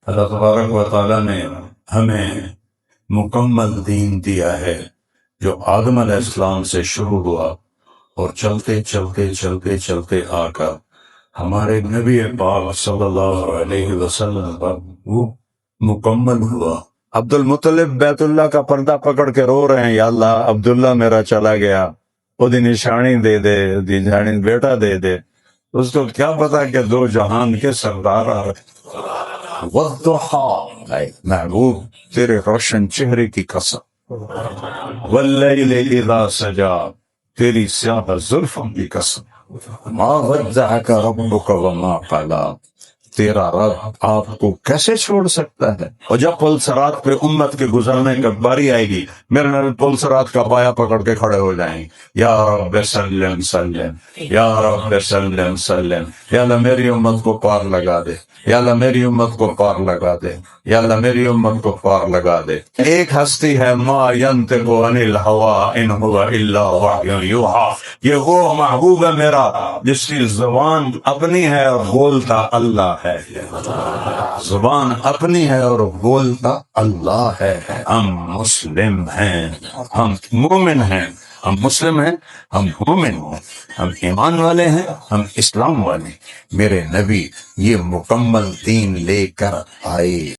اللہ تبارک و تعالیٰ نے ہمیں مکمل دین دیا ہے جو آدم علیہ السلام سے شروع ہوا اور چلتے چلتے چلتے چلتے آ کر ہمارے نبی پاک صلی اللہ علیہ وسلم پر وہ مکمل ہوا۔ عبد المطلب بیت اللہ کا پردہ پکڑ کے رو رہے ہیں، یا اللہ عبداللہ میرا چلا گیا، وہ دی نشانی دے دے، دی نشانی بیٹا دے دے۔ اس کو کیا پتا کہ دو جہان کے سردار آ رہے۔ والضحیٰ، اے محبوب تیرے روشن چہرے کی قسم، واللیل اذا سجا تیری سیاہ زلفوں کی قسم، ما ودعک ربک وما قلا، تیرا رب آپ کو کیسے چھوڑ سکتا ہے۔ اور جب پل صراط پہ امت کے گزرنے کا باری آئے گی، میرے نبی پل صراط کا پایا پکڑ کے کھڑے ہو جائیں گے، یا رب سلم سلم، یا رب سلم سلم، یا اللہ میری امت کو پار لگا دے، یا اللہ میری امت کو پار لگا دے، یا اللہ میری امت کو پار لگا دے۔ ایک ہستی ہے، ما ینطق عن الہوی ان هو الا وحی یوحی، یہ وہ محبوب ہے میرا جس کی زبان اپنی ہے اور بولتا اللہ ہے، زبان اپنی ہے اور بولتا اللہ ہے۔ ہم مسلم ہیں، ہم مومن ہیں، ہم مسلم ہیں، ہم مومن ہیں، ہم ایمان والے ہیں، ہم اسلام والے ہیں۔ میرے نبی یہ مکمل دین لے کر آئے۔